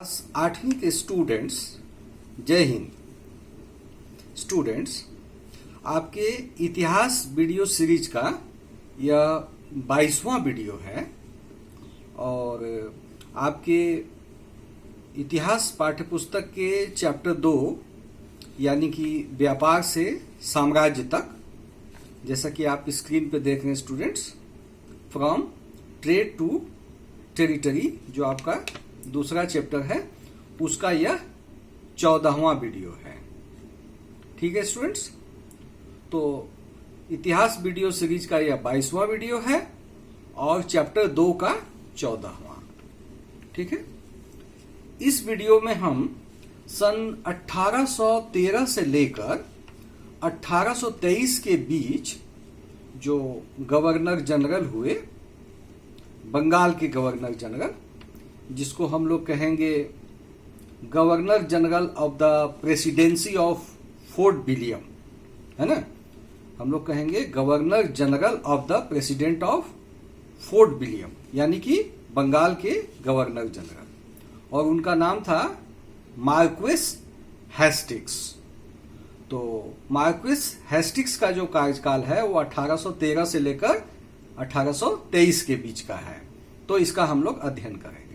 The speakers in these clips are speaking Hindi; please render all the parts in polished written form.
क्लास 8वीं के स्टूडेंट्स, जय हिंद। स्टूडेंट्स, आपके इतिहास वीडियो सीरीज का यह 22वां वीडियो है और आपके इतिहास पाठ्यपुस्तक के चैप्टर 2 यानी कि व्यापार से साम्राज्य तक, जैसा कि आप स्क्रीन पे देख रहे हैं students, from trade to territory, जो आपका दूसरा चैप्टर है, उसका यह 14वां वीडियो है। ठीक है स्टूडेंट्स, तो इतिहास वीडियो सीरीज का यह 22वां वीडियो है और चैप्टर 2 का 14वां। ठीक है, इस वीडियो में हम सन 1813 से लेकर 1823 के बीच जो गवर्नर जनरल हुए, बंगाल के गवर्नर जनरल, जिसको हम लोग कहेंगे governor general of the presidency of fort William, है ना। हम लोग कहेंगे governor general of the president of fort William, यानी कि बंगाल के गवर्नर जनरल, और उनका नाम था मार्क्वेस हेस्टिक्स। तो मार्क्वेस हेस्टिक्स का जो कार्यकाल है वो 1813 से लेकर 1823 के बीच का है। तो इसका हम लोग अध्ययन करेंगे।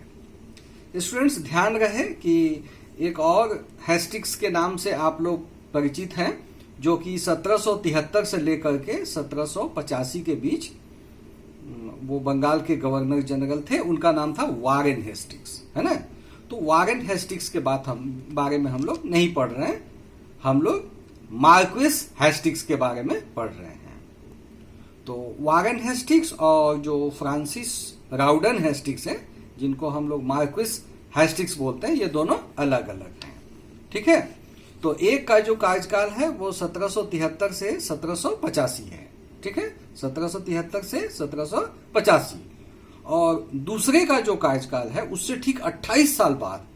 स्टूडेंट्स, ध्यान रहे कि एक और हेस्टिक्स के नाम से आप लोग परिचित हैं, जो कि 1773 से लेकर के 1785 के बीच वो बंगाल के गवर्नर जनरल थे। उनका नाम था वारेन हेस्टिक्स, है ना। तो वारेन हेस्टिक्स के बारे में हम लोग नहीं पढ़ रहे हैं, हम लोग मार्क्वेस हेस्टिक्स के बारे में पढ़ रहे हैं। तो वारेन हेस्टिक्स और जो फ्रांसिस राउडन हेस्टिक्स है, जिनको हम लोग मार्क्वेस हेस्टिक्स बोलते हैं, ये दोनों अलग अलग हैं। ठीक है, तो एक का जो कार्यकाल है वो 1773 से 1785 है। ठीक है, 1773 से 1785, और दूसरे का जो कार्यकाल है उससे ठीक 28 साल बाद,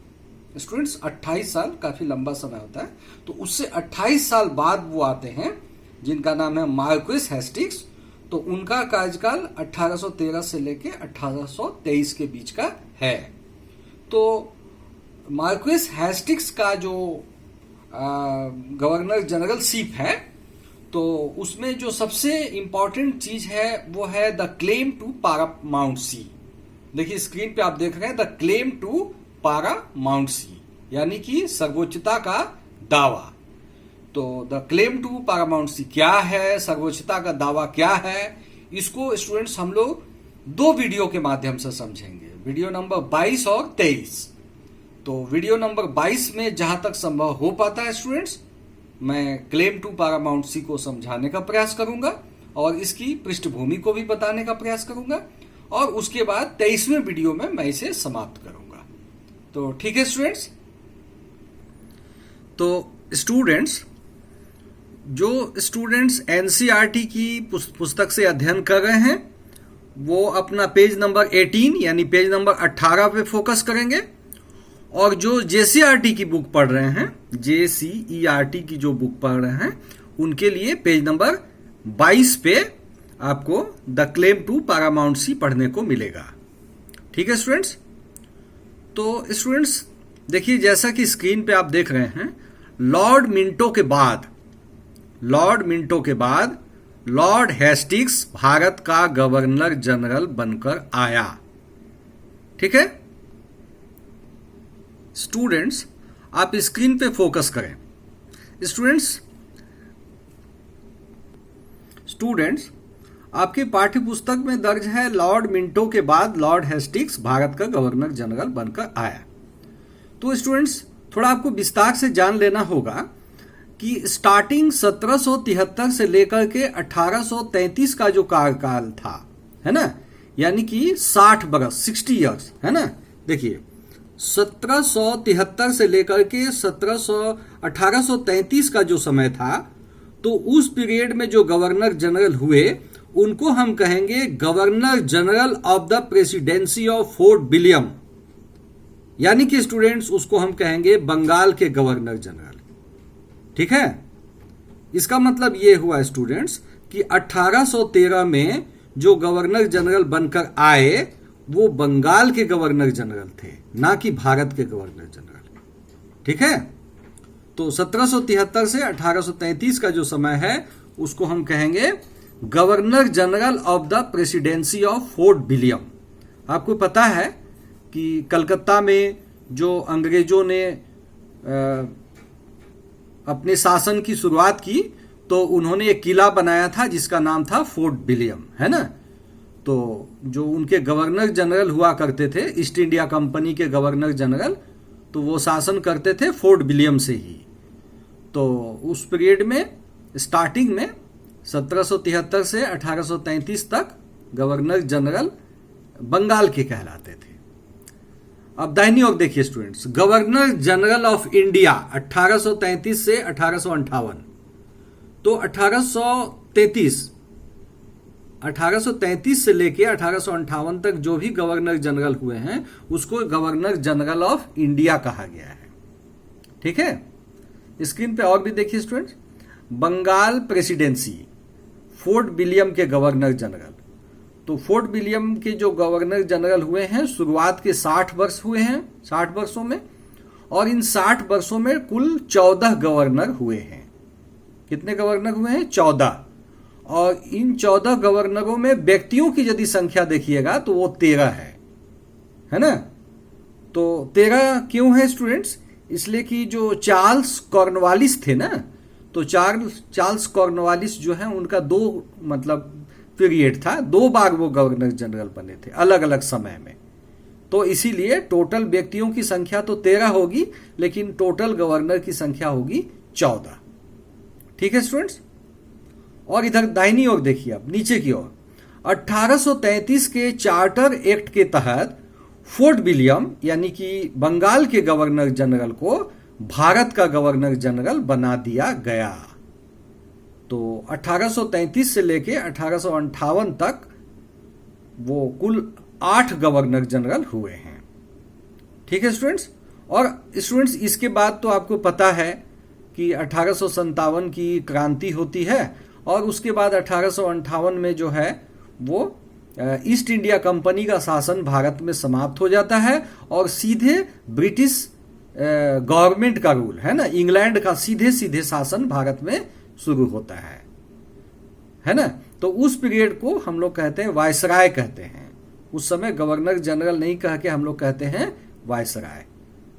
स्टूडेंट्स 28 साल काफी लंबा समय होता है, तो उससे 28 साल बाद वो आते हैं जिनका नाम है मार्क्वेस हेस्टिक्स। तो उनका कार्यकाल 1813 से लेके 1823 के बीच का है। तो मार्क्वेस हेस्टिक्स का जो गवर्नर जनरलशिप है, तो उसमें जो सबसे इंपॉर्टेंट चीज है वो है द क्लेम टू पारामाउंट सी। देखिए स्क्रीन पे आप देख रहे हैं द क्लेम टू पारामाउंट सी, यानी कि सर्वोच्चता का दावा। तो द क्लेम टू पारामाउंट सी क्या है, सर्वोच्चता का दावा क्या है, इसको स्टूडेंट्स हम लोग 2 वीडियो के माध्यम से समझेंगे, वीडियो नंबर 22 और 23। तो वीडियो नंबर 22 में जहां तक संभव हो पाता है स्टूडेंट्स, मैं क्लेम टू पारामाउंट सी को समझाने का प्रयास करूंगा और इसकी पृष्ठभूमि को भी बताने का प्रयास करूंगा, और उसके बाद 23वें वीडियो में मैं इसे समाप्त करूंगा। तो ठीक है स्टूडेंट्स, तो स्टूडेंट्स, जो स्टूडेंट्स एनसीईआरटी की पुस्तक से अध्ययन कर रहे हैं वो अपना पेज नंबर 18 यानी पेज नंबर 18 पे फोकस करेंगे, और जो जेसीईआरटी की बुक पढ़ रहे हैं, जेसीईआरटी की जो बुक पढ़ रहे हैं, उनके लिए पेज नंबर 22 पे आपको द क्लेम टू पारामाउंट सी पढ़ने को मिलेगा। ठीक है स्टूडेंट्स, तो स्टूडेंट्स देखिए, जैसा कि स्क्रीन पे आप देख रहे हैं, लॉर्ड मिंटो के बाद लॉर्ड हेस्टिक्स भारत का गवर्नर जनरल बनकर आया। ठीक है स्टूडेंट्स, आप स्क्रीन पे फोकस करें। स्टूडेंट्स, आपके पाठ्य पुस्तक में दर्ज है लॉर्ड मिंटो के बाद लॉर्ड हेस्टिक्स भारत का गवर्नर जनरल बनकर आया। तो स्टूडेंट्स, थोड़ा आपको विस्तार से जान लेना होगा कि स्टार्टिंग 1773 से लेकर के 1833 का जो कार्यकाल था, है ना, यानी कि 60 बरस, 60 इयर्स, है ना। देखिए 1773 से लेकर के 1833 का जो समय था, तो उस पीरियड में जो गवर्नर जनरल हुए उनको हम कहेंगे governor general of the presidency of fort William, यानी कि स्टूडेंट्स उसको हम कहेंगे बंगाल के गवर्नर जनरल। ठीक है, इसका मतलब ये हुआ स्टूडेंट्स कि 1813 में जो गवर्नर जनरल बनकर आए वो बंगाल के गवर्नर जनरल थे, ना कि भारत के गवर्नर जनरल। ठीक है, तो 1773 से 1833 का जो समय है उसको हम कहेंगे governor general of the presidency of fort William. आपको पता है कि कलकत्ता में जो अंग्रेजों ने अपने शासन की शुरुआत की तो उन्होंने एक किला बनाया था जिसका नाम था फोर्ट विलियम, है ना। तो जो उनके गवर्नर जनरल हुआ करते थे, ईस्ट इंडिया कंपनी के गवर्नर जनरल, तो वो शासन करते थे फोर्ट विलियम से ही। तो उस पीरियड में स्टार्टिंग में 1773 से 1833 तक गवर्नर जनरल बंगाल के कहलाते थे। अब दाहिनी ओर देखिए students, governor general of India 1833 से 1858। तो 1833 से लेके 1858 तक जो भी गवर्नर जनरल हुए हैं उसको गवर्नर जनरल ऑफ इंडिया कहा गया है। ठीक है, स्क्रीन पे और भी देखिए students, Bengal presidency, Fort William के गवर्नर जनरल। तो फोर्ट विलियम के जो गवर्नर जनरल हुए हैं शुरुआत के 60 वर्ष हुए हैं, 60 वर्षों में, और इन 60 वर्षों में कुल 14 गवर्नर हुए हैं। कितने गवर्नर हुए हैं? 14। और इन 14 गवर्नरों में व्यक्तियों की यदि संख्या देखिएगा तो वो 13 है ना। तो 13 क्यों है स्टूडेंट्स? इसलिए कि जो चार्ल्स कॉर्नवालिस थे ना, तो चार्ल्स कॉर्नवालिस जो है उनका 2 मतलब पीरियड था, 2 बार वो गवर्नर जनरल बने थे अलग अलग समय में। तो इसीलिए टोटल व्यक्तियों की संख्या तो 13 होगी, लेकिन टोटल गवर्नर की संख्या होगी 14। ठीक है स्टूडेंट्स, और इधर दाहिनी ओर देखिए, अब नीचे की ओर 1833 के चार्टर एक्ट के तहत फोर्ट विलियम यानी कि बंगाल के गवर्नर जनरल को भारत का गवर्नर जनरल बना दिया गया। तो 1833 से लेके 1858 तक वो कुल 8 गवर्नर जनरल हुए हैं। ठीक है स्टूडेंट्स, और स्टूडेंट्स इसके बाद तो आपको पता है कि 1857 की क्रांति होती है, और उसके बाद 1858 में जो है वो ईस्ट इंडिया कंपनी का शासन भारत में समाप्त हो जाता है और सीधे ब्रिटिश गवर्नमेंट का रूल, है ना, इंग्लैंड का सीधे सीधे शासन भारत में शुरू होता है ना। तो उस पीरियड को हम लोग कहते हैं वायसराय कहते हैं। उस समय गवर्नर जनरल नहीं कह के हम लोग कहते हैं वायसराय।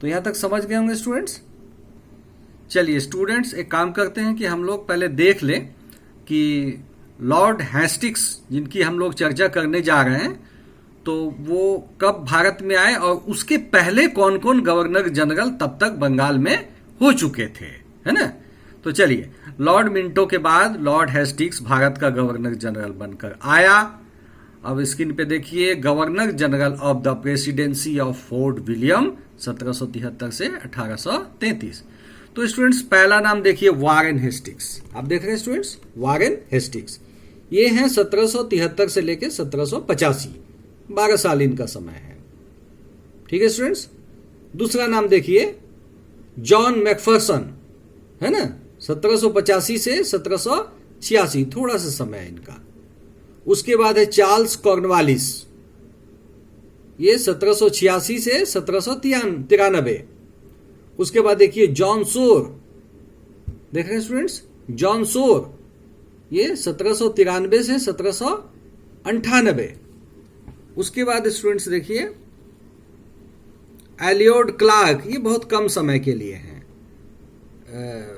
तो यहां तक समझ गए होंगे स्टूडेंट्स। चलिए स्टूडेंट्स, एक काम करते हैं कि हम लोग पहले देख लें कि लॉर्ड हेस्टिंग्स जिनकी हम लोग चर्चा करने जा रहे हैं तो वो कब भारत में आए और उसके पहले कौन कौन गवर्नर जनरल तब तक बंगाल में हो चुके थे, है ना। तो चलिए, लॉर्ड मिंटो के बाद लॉर्ड हेस्टिंग्स भारत का गवर्नर जनरल बनकर आया। अब स्क्रीन पे देखिए, governor general of the presidency of fort William 1773 से 1833। तो स्टूडेंट्स पहला नाम देखिए वारेन हेस्टिंग्स। आप देख रहे हैं स्टूडेंट्स, वारेन हेस्टिंग्स ये हैं 1773 से लेकर 1785, 12 साल इनका समय है। ठीक है स्टूडेंट्स। दूसरा नाम देखिए जॉन मैकफर्सन, है ना, 1785 से 1786, थोड़ा सा समय है इनका। उसके बाद है चार्ल्स कॉर्नवालिस, ये 1786 से 1793। उसके बाद देखिए जॉन सोर, देख रहे हैं स्टूडेंट्स, जॉन सोर ये 1793 से 1798। उसके बाद स्टूडेंट्स देखिए एलियोड क्लार्क, ये बहुत कम समय के लिए हैं,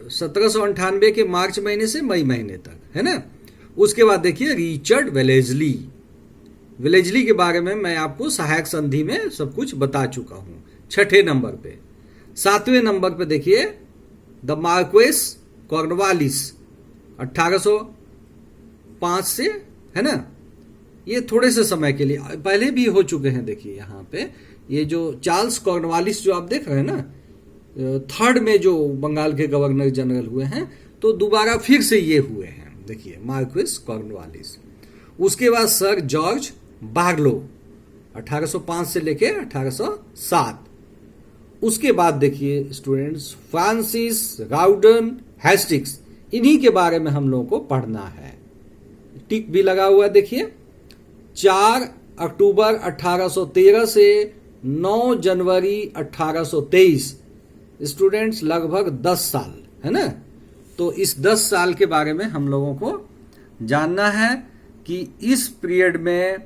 1798 के मार्च महीने से मई महीने तक, है ना। उसके बाद देखिए रिचर्ड वेलेजली, वेलेजली के बारे में मैं आपको सहायक संधि में सब कुछ बता चुका हूं, 6ठे नंबर पे। 7वें नंबर पे देखिए द मार्क्वेस कॉर्नवालिस 1805 से, है ना, ये थोड़े से समय के लिए, पहले भी हो चुके हैं। देखिए यहाँ पे ये जो चार्ल्स कॉर्नवालिस जो आप देख रहे हैं ना, 3rd में जो बंगाल के गवर्नर जनरल हुए हैं, तो दोबारा फिर से ये हुए हैं, देखिए मार्क्वेस कॉर्नवालिस। उसके बाद सर जॉर्ज बार्लो 1805 से लेके 1807। उसके बाद देखिए स्टूडेंट्स फ्रांसिस राउडन हेस्टिंग्स, इन्हीं के बारे में हम लोगों को पढ़ना है। टिक भी लगा हुआ है देखिए। 4 अक्टूबर 1813 से 9 जनवरी 1823, स्टूडेंट्स लगभग 10 साल, है ना। तो इस 10 साल के बारे में हम लोगों को जानना है कि इस पीरियड में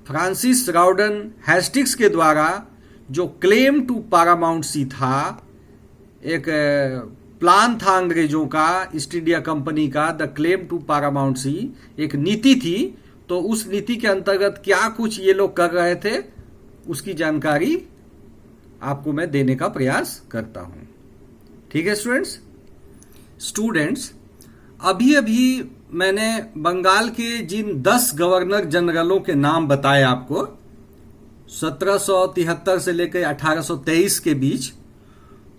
फ्रांसिस राउडन हेस्टिंग्स के द्वारा जो क्लेम टू पारामाउंट था, एक प्लान था अंग्रेजों का, ईस्ट इंडिया कंपनी का, द क्लेम टू पारामाउंट सी एक नीति थी। तो उस नीति के अंतर्गत क्या कुछ ये लोग कर रहे थे, उसकी जानकारी आपको मैं देने का प्रयास करता हूं। ठीक है स्टूडेंट्स, अभी अभी मैंने बंगाल के जिन 10 गवर्नर जनरलों के नाम बताए आपको 1773 से लेकर 1823 के बीच,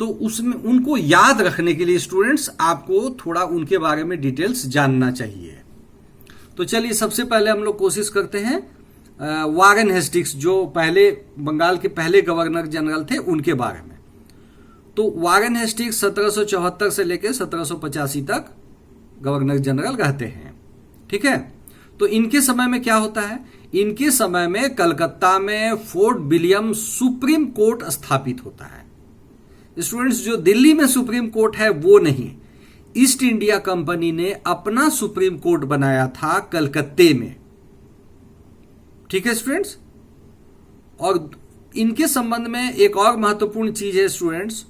तो उसमें उनको याद रखने के लिए स्टूडेंट्स आपको थोड़ा उनके बारे में डिटेल्स जानना चाहिए। तो चलिए सबसे पहले हम लोग कोशिश करते हैं वारेन हेस्टिंग्स, जो पहले बंगाल के पहले गवर्नर जनरल थे, उनके बारे में। तो वारेन हेस्टिंग्स 1774 से लेकर 1785 तक गवर्नर जनरल रहते हैं। ठीक है, तो इनके समय में क्या होता है, इनके समय में कलकत्ता में फोर्ट विलियम सुप्रीम कोर्ट स्थापित होता है। स्टूडेंट्स, जो दिल्ली में सुप्रीम कोर्ट है वो नहीं, ईस्ट इंडिया कंपनी ने अपना सुप्रीम कोर्ट बनाया था कलकत्ते में। ठीक है स्टूडेंट्स, और इनके संबंध में एक और महत्वपूर्ण चीज है स्टूडेंट्स,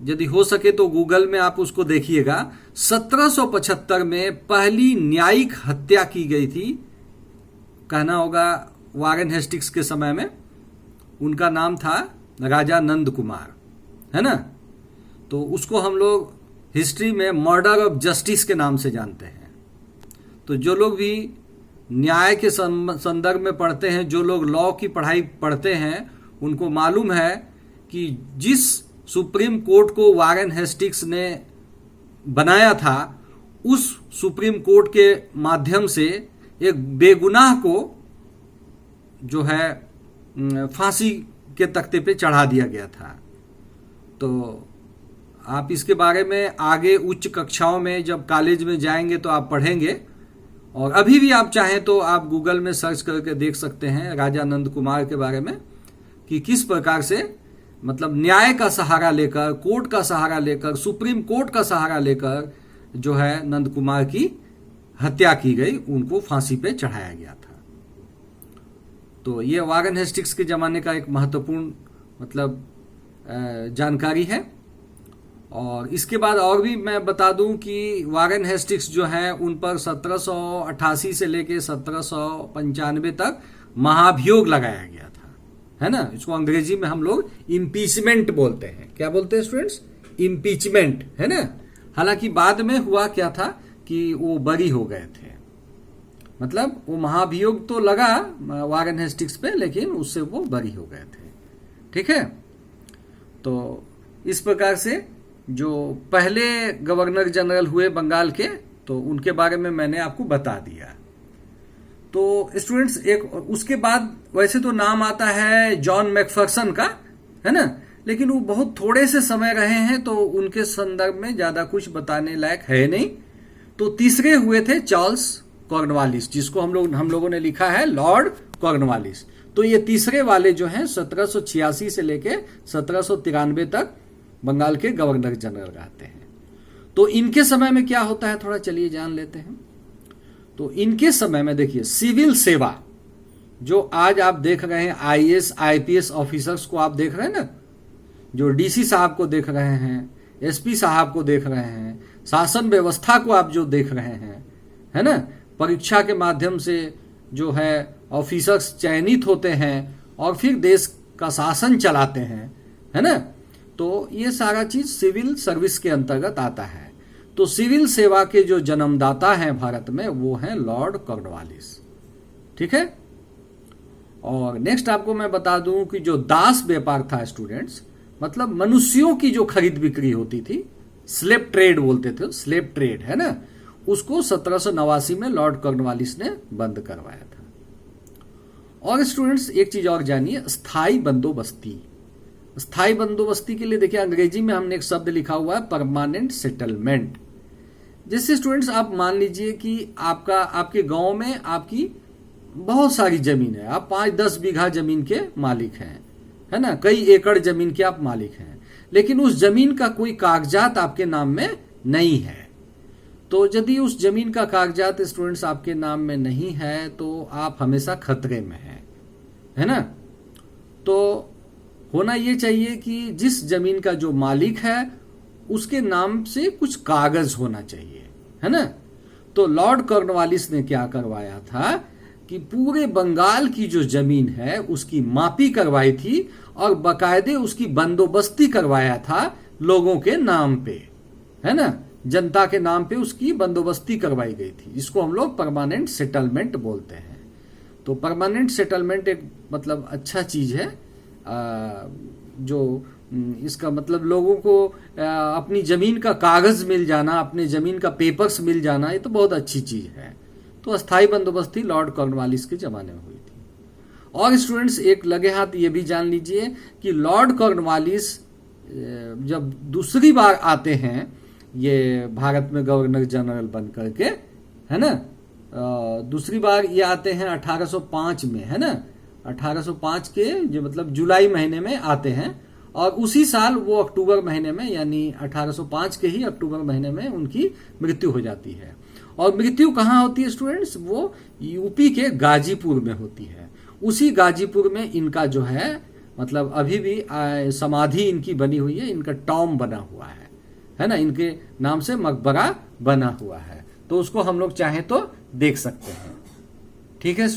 यदि हो सके तो गूगल में आप उसको देखिएगा। 1775 में पहली न्यायिक हत्या की गई थी, कहना होगा वारेन हेस्टिंग्स के समय में। उनका नाम था राजा नंद कुमार, है ना। तो उसको हम लोग हिस्ट्री में मर्डर ऑफ जस्टिस के नाम से जानते हैं। तो जो लोग भी न्याय के संदर्भ में पढ़ते हैं, जो लोग लॉ की पढ़ाई पढ़ते हैं, उनको मालूम है कि जिस सुप्रीम कोर्ट को वारेन हेस्टिंग्स ने बनाया था, उस सुप्रीम कोर्ट के माध्यम से एक बेगुनाह को जो है फांसी के तख्ते पे चढ़ा दिया गया था। तो आप इसके बारे में आगे उच्च कक्षाओं में जब कॉलेज में जाएंगे तो आप पढ़ेंगे, और अभी भी आप चाहें तो आप गूगल में सर्च करके देख सकते हैं राजा नंद कुमार के बारे में, कि किस प्रकार से मतलब न्याय का सहारा लेकर, कोर्ट का सहारा लेकर, सुप्रीम कोर्ट का सहारा लेकर जो है नंद कुमार की हत्या की गई, उनको फांसी पे चढ़ाया गया था। तो ये वारेन हेस्टिंग्स के जमाने का एक महत्वपूर्ण मतलब जानकारी है। और इसके बाद और भी मैं बता दूं कि वारेन हेस्टिंग्स जो है उन पर 1788 से लेकर 1795 तक महाभियोग लगाया गया था, है ना। इसको अंग्रेजी में हम लोग इम्पीचमेंट बोलते हैं। क्या बोलते हैं स्टूडेंट्स? इम्पीचमेंट, है ना। हालांकि बाद में हुआ क्या था कि वो बरी हो गए थे, मतलब वो महाभियोग तो लगा वारेन हेस्टिंग्स पे, लेकिन उससे वो बरी हो गए थे। ठीक है, तो इस प्रकार से जो पहले गवर्नर जनरल हुए बंगाल के, तो उनके बारे में मैंने आपको बता दिया। तो स्टूडेंट्स, एक उसके बाद वैसे तो नाम आता है जॉन मैकफर्सन का, है ना, लेकिन वो बहुत थोड़े से समय रहे हैं, तो उनके संदर्भ में ज्यादा कुछ बताने लायक है नहीं। तो तीसरे हुए थे चार्ल्स कॉर्नवालिस, जिसको हम लोगों ने लिखा है लॉर्ड कॉर्नवालिस। तो ये तीसरे वाले जो हैं 1786 से लेके 1793 तक बंगाल के गवर्नर जनरल रहते हैं। तो इनके समय में क्या होता है, थोड़ा चलिए जान लेते हैं। तो इनके समय में देखिए, सिविल सेवा जो आज आप देख रहे हैं, आईएएस आईपीएस ऑफिसर्स को आप देख रहे हैं ना, जो डीसी साहब को देख रहे हैं, एसपी साहब को देख रहे हैं, शासन व्यवस्था को आप जो देख रहे हैं, है ना, परीक्षा के माध्यम से जो है ऑफिसर्स चयनित होते हैं और फिर देश का शासन चलाते हैं, है ना। तो ये सारा चीज सिविल सर्विस के अंतर्गत आता है। तो सिविल सेवा के जो जन्मदाता हैं भारत में, वो हैं लॉर्ड कॉर्नवालिस। ठीक है, और नेक्स्ट आपको मैं बता दूं कि जो दास व्यापार था स्टूडेंट्स, मतलब मनुष्यों की जो खरीद बिक्री होती थी, स्लेव ट्रेड बोलते थे, स्लेव ट्रेड, है ना, उसको 1789 में लॉर्ड कॉर्नवालिस ने बंद करवाया था। और स्टूडेंट्स एक चीज और जानिए, स्थायी बंदोबस्ती। स्थायी बंदोबस्ती के लिए देखिए अंग्रेजी में हमने एक शब्द लिखा हुआ है परमानेंट सेटलमेंट। जैसे स्टूडेंट्स आप मान लीजिए कि आपके गांव में आपकी बहुत सारी जमीन है, आप 5-10 बीघा जमीन के मालिक हैं, है ना, कई एकड़ जमीन के आप मालिक हैं, लेकिन उस जमीन का कोई कागजात आपके नाम में नहीं है। तो यदि उस जमीन का कागजात स्टूडेंट्स आपके नाम में नहीं है तो आप हमेशा खतरे में हैं, है ना। तो होना ये चाहिए कि जिस जमीन का जो मालिक है उसके नाम से कुछ कागज होना चाहिए, है ना। तो लॉर्ड कॉर्नवालिस ने क्या करवाया था कि पूरे बंगाल की जो जमीन है उसकी मापी करवाई थी और बाकायदे उसकी बंदोबस्ती करवाया था लोगों के नाम पे, है ना, जनता के नाम पे उसकी बंदोबस्ती करवाई गई थी। इसको हम लोग परमानेंट सेटलमेंट बोलते हैं। तो परमानेंट सेटलमेंट एक मतलब अच्छा चीज है, जो इसका मतलब लोगों को अपनी जमीन का कागज मिल जाना, अपने जमीन का पेपर्स मिल जाना, ये तो बहुत अच्छी चीज है। तो अस्थाई बंदोबस्ती लॉर्ड कॉर्नवालिस के जमाने में हुई थी। और स्टूडेंट्स एक लगे हाथ ये भी जान लीजिए कि लॉर्ड कॉर्नवालिस जब दूसरी बार आते हैं ये भारत में गवर्नर जनरल बन करके, है ना, दूसरी बार ये आते हैं 1805 में, है ना, 1805 के जो मतलब जुलाई महीने में आते हैं और उसी साल वो अक्टूबर महीने में यानी 1805 के ही अक्टूबर महीने में उनकी मृत्यु हो जाती है। और मृत्यु कहाँ होती है स्टूडेंट्स? वो यूपी के गाजीपुर में होती है। उसी गाजीपुर में इनका जो है मतलब अभी भी समाधि इनकी बनी हुई है, इनका टॉम बना हुआ है ना, इनके नाम से मकबरा बना हुआ है। तो उसको हम लोग चाहें तो देख सकते हैं। ठीक है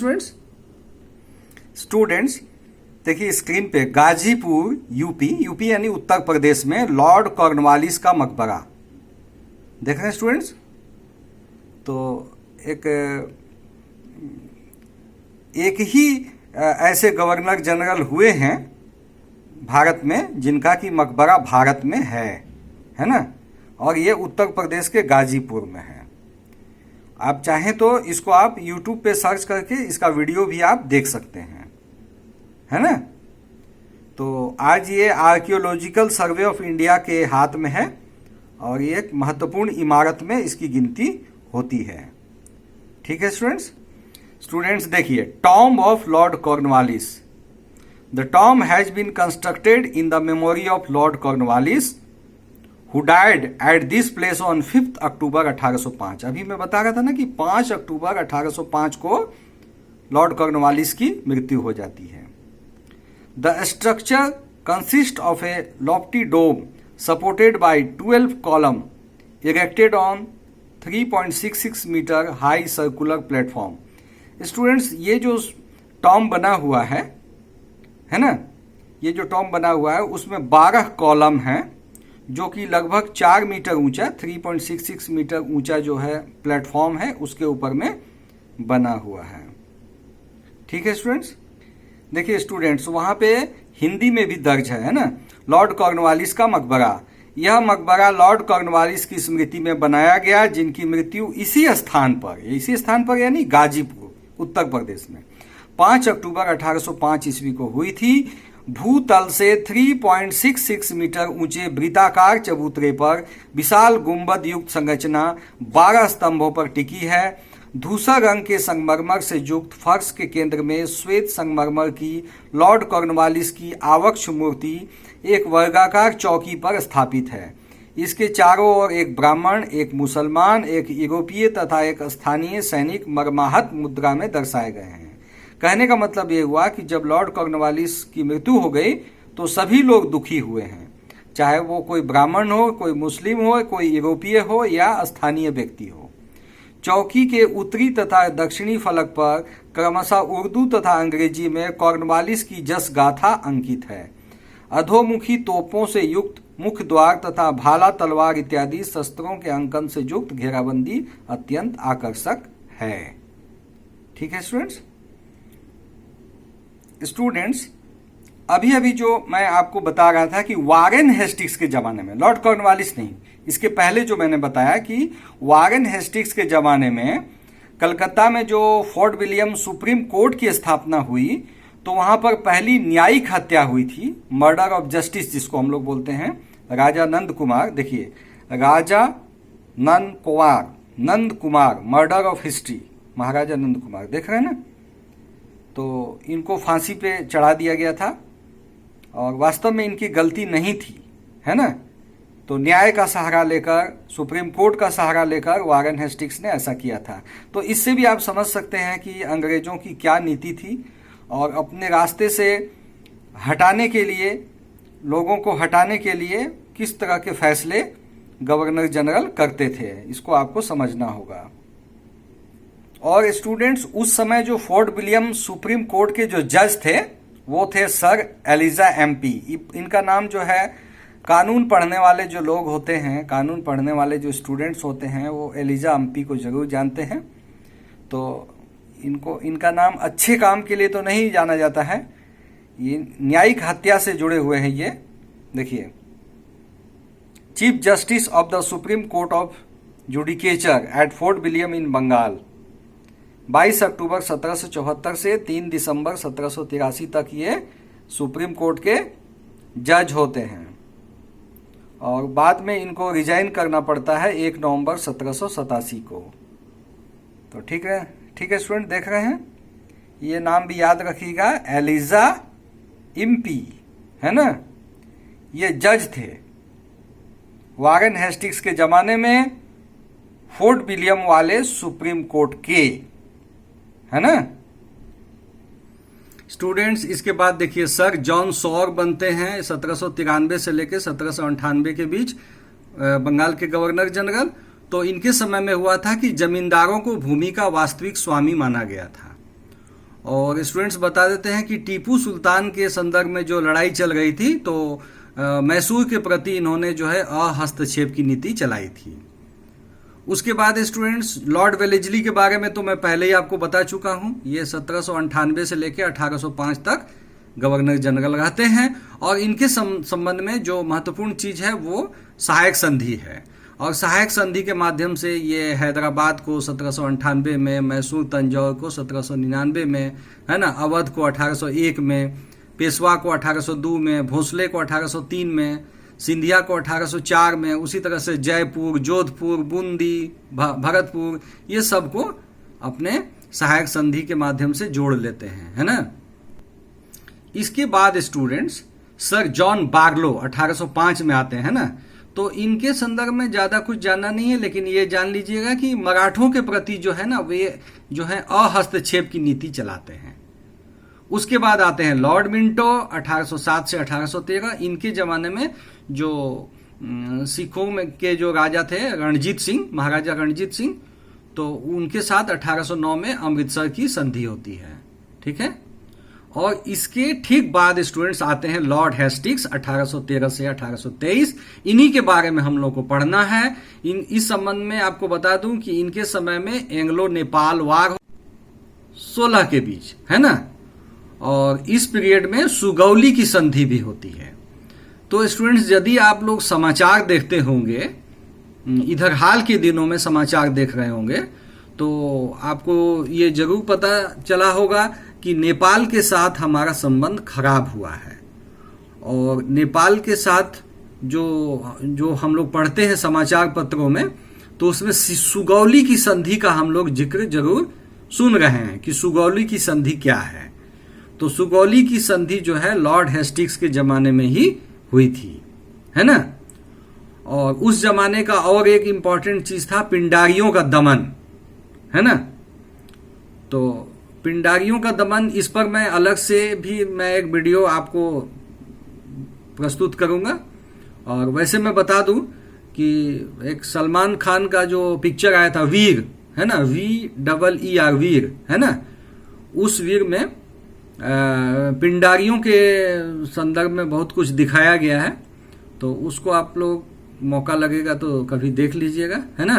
स्टूडेंट्स देखिए स्क्रीन पे गाजीपुर यूपी यानी उत्तर प्रदेश में लॉर्ड कॉर्नवालिस का मकबरा देख रहे हैं स्टूडेंट्स। तो एक ही ऐसे गवर्नर जनरल हुए हैं भारत में जिनका कि मकबरा भारत में है ना, और ये उत्तर प्रदेश के गाजीपुर में है। आप चाहें तो इसको आप YouTube पे सर्च करके इसका वीडियो भी आप देख सकते हैं, है ना। तो आज ये आर्कियोलॉजिकल सर्वे ऑफ इंडिया के हाथ में है और ये एक महत्वपूर्ण इमारत में इसकी गिनती होती है। ठीक है स्टूडेंट्स देखिए tomb of Lord Cornwallis. The tomb has been constructed in the memory of Lord Cornwallis who died at this place on 5 October 1805। अभी मैं बता रहा था ना कि 5 अक्टूबर 1805 को लॉर्ड कॉर्नवालिस की मृत्यु हो जाती है। The structure consist of a lofty dome supported by 12 column erected on 3.66 metre high circular platform. Students ये जो टॉम्ब बना हुआ है ना, ये जो टॉम्ब बना हुआ है उसमें 12 कॉलम हैं जो कि लगभग 4 मीटर ऊंचा 3.66 मीटर ऊंचा जो है प्लेटफॉर्म है उसके ऊपर में बना हुआ है। ठीक है स्टूडेंट्स। देखिए स्टूडेंट्स वहां पे हिंदी में भी दर्ज है ना, लॉर्ड कॉर्नवालिस का मकबरा। यह मकबरा लॉर्ड कॉर्नवालिस की स्मृति में बनाया गया जिनकी मृत्यु इसी स्थान पर यानी गाजीपुर उत्तर प्रदेश में 5 अक्टूबर 1805 ईस्वी को हुई थी। भूतल से 3.66 मीटर ऊंचे वृत्ताकार चबूतरे पर विशाल गुंबद युक्त संरचना 12 स्तंभों पर टिकी है। धूसर रंग के संगमरमर से युक्त फर्श के केंद्र में श्वेत संगमरमर की लॉर्ड कॉर्नवालिस की आवक्ष मूर्ति एक वर्गाकार चौकी पर स्थापित है। इसके चारों ओर एक ब्राह्मण, एक मुसलमान, एक यूरोपीय तथा एक स्थानीय सैनिक मर्माहत मुद्रा में दर्शाए गए हैं। कहने का मतलब ये हुआ कि जब लॉर्ड कॉर्नवालिस की मृत्यु हो गई तो सभी लोग दुखी हुए हैं, चाहे वो कोई ब्राह्मण हो, कोई मुस्लिम हो, कोई यूरोपीय हो या स्थानीय व्यक्ति हो। चौकी के उत्तरी तथा दक्षिणी फलक पर क्रमशः उर्दू तथा अंग्रेजी में कॉर्नवालिस की जस गाथा अंकित है। अधोमुखी तोपों से युक्त मुख्य द्वार तथा भाला तलवार इत्यादि शस्त्रों के अंकन से युक्त घेराबंदी अत्यंत आकर्षक है। ठीक है स्टूडेंट्स अभी जो मैं आपको बता रहा था कि वारेन हेस्टिक्स के जमाने में, लॉर्ड कॉर्नवालिस नहीं, इसके पहले जो मैंने बताया कि वारेन हेस्टिक्स के जमाने में कलकत्ता में जो फोर्ट विलियम सुप्रीम कोर्ट की स्थापना हुई तो वहां पर पहली न्यायिक हत्या हुई थी, मर्डर ऑफ जस्टिस जिसको हम लोग बोलते हैं। राजा नंद कुमार, देखिए राजा Nand Kumar, murder of history, महाराजा नंद कुमार देख रहे हैं ना। तो इनको फांसी पे चढ़ा दिया गया था और वास्तव में इनकी गलती नहीं थी, है ना। तो न्याय का सहारा लेकर, सुप्रीम कोर्ट का सहारा लेकर वारेन हेस्टिंग्स ने ऐसा किया था। तो इससे भी आप समझ सकते हैं कि अंग्रेजों की क्या नीति थी और अपने रास्ते से हटाने के लिए, लोगों को हटाने के लिए किस तरह के फैसले गवर्नर जनरल करते थे, इसको आपको समझना होगा। और स्टूडेंट्स, उस समय जो फोर्ट विलियम सुप्रीम कोर्ट के जो जज थे वो थे सर एलिजा एमपी। इनका नाम जो है, कानून पढ़ने वाले जो लोग होते हैं, कानून पढ़ने वाले जो स्टूडेंट्स होते हैं, वो एलिजा एमपी को जरूर जानते हैं। तो इनका नाम अच्छे काम के लिए तो नहीं जाना जाता है, ये न्यायिक हत्या से जुड़े हुए हैं। ये देखिए, chief justice of the supreme court of judicature at fort William in Bengal, 22 अक्टूबर 1774 से 3 दिसंबर 1783 तक ये सुप्रीम कोर्ट के जज होते हैं और बाद में इनको रिजाइन करना पड़ता है 1 नवंबर 1787 को। तो ठीक है स्टूडेंट, देख रहे हैं, ये नाम भी याद रखिएगा, एलिजा इम्पी, है ना। ये जज थे वारेन हेस्टिंग्स के जमाने में, फोर्ट विलियम वाले सुप्रीम कोर्ट के, है ना स्टूडेंट्स। इसके बाद देखिए, सर जॉन सॉर बनते हैं 1793 से लेकर 1798 के बीच बंगाल के गवर्नर जनरल। तो इनके समय में हुआ था कि जमींदारों को भूमि का वास्तविक स्वामी माना गया था। और स्टूडेंट्स बता देते हैं कि टीपू सुल्तान के संदर्भ में जो लड़ाई चल रही थी, तो मैसूर के प्रति इन्होंने जो है अहस्तक्षेप की नीति चलाई थी। उसके बाद स्टूडेंट्स, लॉर्ड वेलेस्ली के बारे में तो मैं पहले ही आपको बता चुका हूं। ये 1798 से लेकर 1805 तक गवर्नर जनरल रहते हैं और इनके संबंध में जो महत्वपूर्ण चीज है वो सहायक संधि है। और सहायक संधि के माध्यम से ये हैदराबाद को 1798 में, मैसूर तंजौर को 1799 में, है ना, अवध को 1801 में, पेशवा को 1802 में, भोसले को 1803 में, सिंधिया को 1804 में, उसी तरह से जयपुर, जोधपुर, बूंदी, भरतपुर, ये सब को अपने सहायक संधि के माध्यम से जोड़ लेते हैं, है ना। इसके बाद स्टूडेंट्स, सर जॉन बार्लो 1805 में आते हैं ना। तो इनके संदर्भ में ज्यादा कुछ जानना नहीं है, लेकिन ये जान लीजिएगा कि मराठों के प्रति जो है ना, वे जो है अहस्तक्षेप की नीति चलाते हैं। उसके बाद आते हैं लॉर्ड मिंटो 1807 से 1813। इनके जमाने में जो सिखों में के जो राजा थे रणजीत सिंह, महाराजा रणजीत सिंह, तो उनके साथ 1809 में अमृतसर की संधि होती है, ठीक है। और इसके ठीक बाद स्टूडेंट्स आते हैं लॉर्ड हेस्टिंग्स 1813 से 1823। इन्हीं के बारे में हम लोग को पढ़ना है। इस संबंध में आपको बता दूं कि इनके समय में एंग्लो नेपाल वार 16 के बीच, है ना। और इस पीरियड में सुगौली की संधि भी होती है। तो स्टूडेंट्स, यदि आप लोग समाचार देखते होंगे, इधर हाल के दिनों में समाचार देख रहे होंगे, तो आपको ये जरूर पता चला होगा कि नेपाल के साथ हमारा संबंध खराब हुआ है। और नेपाल के साथ जो हम लोग पढ़ते हैं समाचार पत्रों में, तो उसमें सुगौली की संधि का हम लोग जिक्र जरूर सुन रहे हैं कि सुगौली की संधि क्या है। तो सुगौली की संधि जो है लॉर्ड हेस्टिंग्स के जमाने में ही हुई थी, है ना। और उस जमाने का और एक इंपॉर्टेंट चीज था पिंडारियों का दमन, है ना। तो पिंडारियों का दमन, इस पर मैं अलग से भी मैं एक वीडियो आपको प्रस्तुत करूंगा। और वैसे मैं बता दूं कि एक सलमान खान का जो पिक्चर आया था वीर, है ना, VEER वीर, है ना, उस वीर में पिंडारियों के संदर्भ में बहुत कुछ दिखाया गया है। तो उसको आप लोग मौका लगेगा तो कभी देख लीजिएगा, है ना।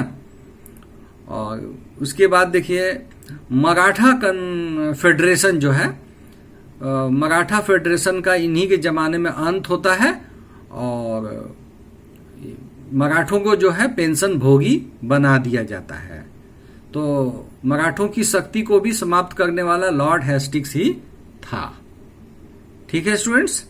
और उसके बाद देखिए मराठा फेडरेशन जो है, मराठा फेडरेशन का इन्हीं के जमाने में अंत होता है और मराठों को जो है पेंशन भोगी बना दिया जाता है। तो मराठों की शक्ति को भी समाप्त करने वाला लॉर्ड हेस्टिंग्स ही था, ठीक है स्टूडेंट्स।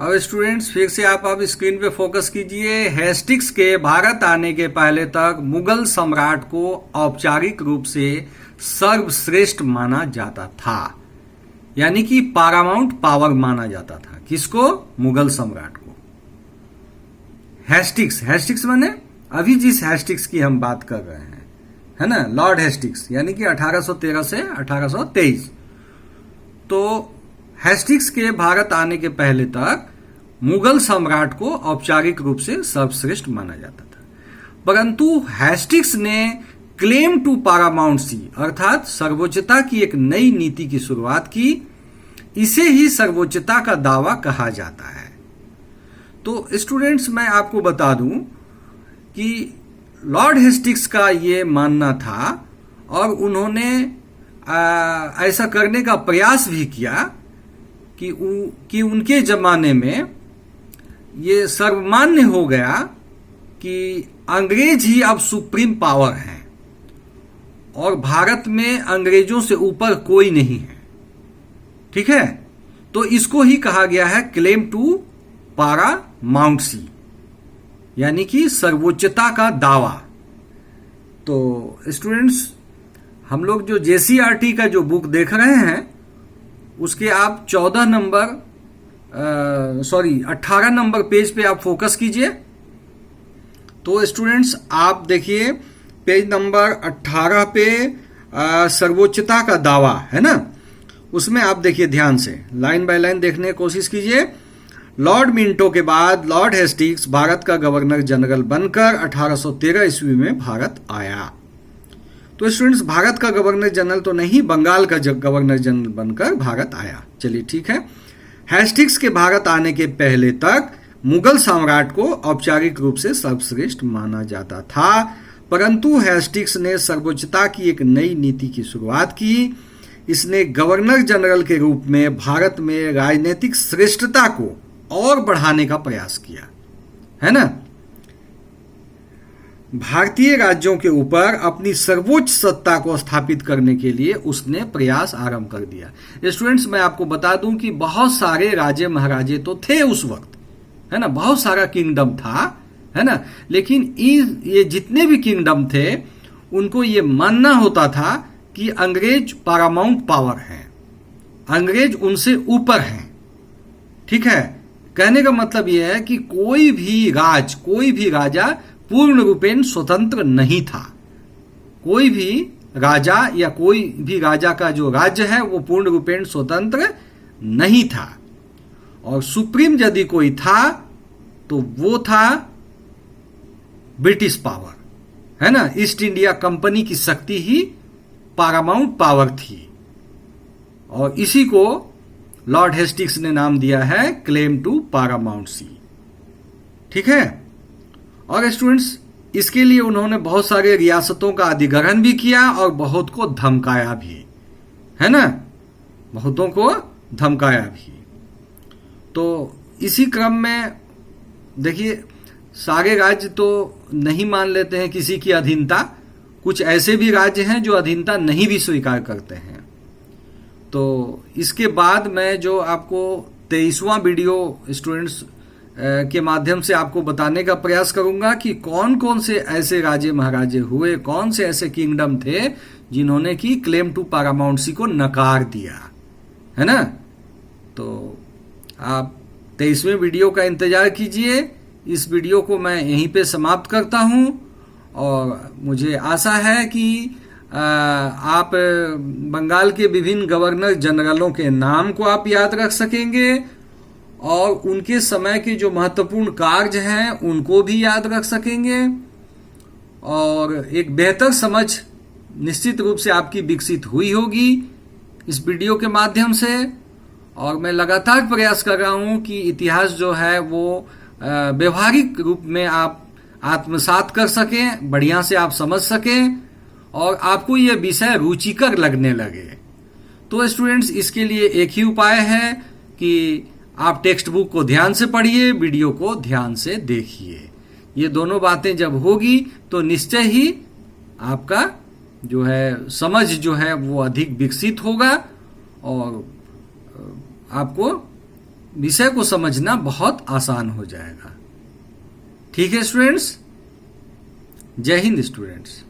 अब स्टूडेंट्स फिर से आप स्क्रीन पे फोकस कीजिए। हेस्टिंग्स के भारत आने के पहले तक मुगल सम्राट को औपचारिक रूप से सर्वश्रेष्ठ माना जाता था, यानी कि पारामाउंट पावर माना जाता था। किसको? मुगल सम्राट को। हेस्टिंग्स माने अभी जिस हेस्टिंग्स की हम बात कर रहे हैं, है ना, लॉर्ड हेस्टिंग्स, यानी कि 1813 से 1823। तो हेस्टिंग्स के भारत आने के पहले तक मुगल सम्राट को औपचारिक रूप से सर्वश्रेष्ठ माना जाता था, परंतु हेस्टिंग्स ने क्लेम टू पारामाउंसी अर्थात सर्वोच्चता की एक नई नीति की शुरुआत की। इसे ही सर्वोच्चता का दावा कहा जाता है। तो स्टूडेंट्स मैं आपको बता दूं कि लॉर्ड हेस्टिंग्स का ये मानना था और उन्होंने ऐसा करने का प्रयास भी किया कि उनके जमाने में ये सर्वमान्य हो गया कि अंग्रेज ही अब सुप्रीम पावर हैं और भारत में अंग्रेजों से ऊपर कोई नहीं है। ठीक है, तो इसको ही कहा गया है क्लेम टू पारामाउंसी, यानी कि सर्वोच्चता का दावा। तो स्टूडेंट्स हम लोग जो जेसीईआरटी का जो बुक देख रहे हैं उसके आप 18 नंबर पेज पे आप फोकस कीजिए। तो स्टूडेंट्स आप देखिए पेज नंबर 18 पे सर्वोच्चता का दावा है ना, उसमें आप देखिए ध्यान से लाइन बाय लाइन देखने की कोशिश कीजिए। लॉर्ड मिंटो के बाद लॉर्ड हेस्टिंग्स भारत का गवर्नर जनरल बनकर 1813 ईस्वी में भारत आया। तो स्टूडेंट्स भारत का गवर्नर जनरल तो नहीं, बंगाल का गवर्नर जनरल बनकर भारत आया। चलिए ठीक है। हेस्टिंग्स के भारत आने के पहले तक मुगल सम्राट को औपचारिक रूप से सर्वश्रेष्ठ माना जाता था, परंतु हेस्टिंग्स ने सर्वोच्चता की एक नई नीति की शुरुआत की। इसने गवर्नर जनरल के रूप में भारत में राजनीतिक श्रेष्ठता को और बढ़ाने का प्रयास किया, है ना। भारतीय राज्यों के ऊपर अपनी सर्वोच्च सत्ता को स्थापित करने के लिए उसने प्रयास आरंभ कर दिया। स्टूडेंट्स मैं आपको बता दूं कि बहुत सारे राजे महाराजे तो थे उस वक्त, है ना, बहुत सारा किंगडम था, है ना, लेकिन ये जितने भी किंगडम थे उनको ये मानना होता था कि अंग्रेज पारामाउंट पावर हैं, अंग्रेज उनसे ऊपर हैं। ठीक है, कहने का मतलब यह है कि कोई भी राजा पूर्ण रूपेण स्वतंत्र नहीं था। कोई भी राजा या कोई भी राजा का जो राज्य है वो पूर्ण रूपेण स्वतंत्र नहीं था, और सुप्रीम यदि कोई था तो वो था ब्रिटिश पावर, है ना। ईस्ट इंडिया कंपनी की शक्ति ही पारामाउंट पावर थी, और इसी को लॉर्ड हेस्टिंग्स ने नाम दिया है क्लेम टू पारामाउंसी। ठीक है, और स्टूडेंट्स इसके लिए उन्होंने बहुत सारे रियासतों का अधिग्रहण भी किया और बहुत को धमकाया भी, है ना, बहुतों को धमकाया भी। तो इसी क्रम में देखिए सारे राज्य तो नहीं मान लेते हैं किसी की अधीनता, कुछ ऐसे भी राज्य हैं जो अधीनता नहीं भी स्वीकार करते हैं। तो इसके बाद मैं जो आपको 23वां वीडियो स्टूडेंट्स के माध्यम से आपको बताने का प्रयास करूंगा कि कौन कौन से ऐसे राजे महाराजे हुए, कौन से ऐसे किंगडम थे जिन्होंने की क्लेम टू पारामाउंसी को नकार दिया, है ना। तो आप 23वें वीडियो का इंतजार कीजिए। इस वीडियो को मैं यहीं पे समाप्त करता हूं, और मुझे आशा है कि आप बंगाल के विभिन्न गवर्नर जनरलों के नाम को आप याद रख सकेंगे, और उनके समय के जो महत्वपूर्ण कार्य हैं उनको भी याद रख सकेंगे, और एक बेहतर समझ निश्चित रूप से आपकी विकसित हुई होगी इस वीडियो के माध्यम से। और मैं लगातार प्रयास कर रहा हूं कि इतिहास जो है वो व्यवहारिक रूप में आप आत्मसात कर सकें, बढ़िया से आप समझ सकें, और आपको यह विषय रुचिकर लगने लगे। तो स्टूडेंट्स इसके लिए एक ही उपाय है कि आप टेक्स्ट बुक को ध्यान से पढ़िए, वीडियो को ध्यान से देखिए। ये दोनों बातें जब होगी तो निश्चय ही आपका जो है समझ जो है वो अधिक विकसित होगा, और आपको विषय को समझना बहुत आसान हो जाएगा। ठीक है स्टूडेंट्स, जय हिंद स्टूडेंट्स।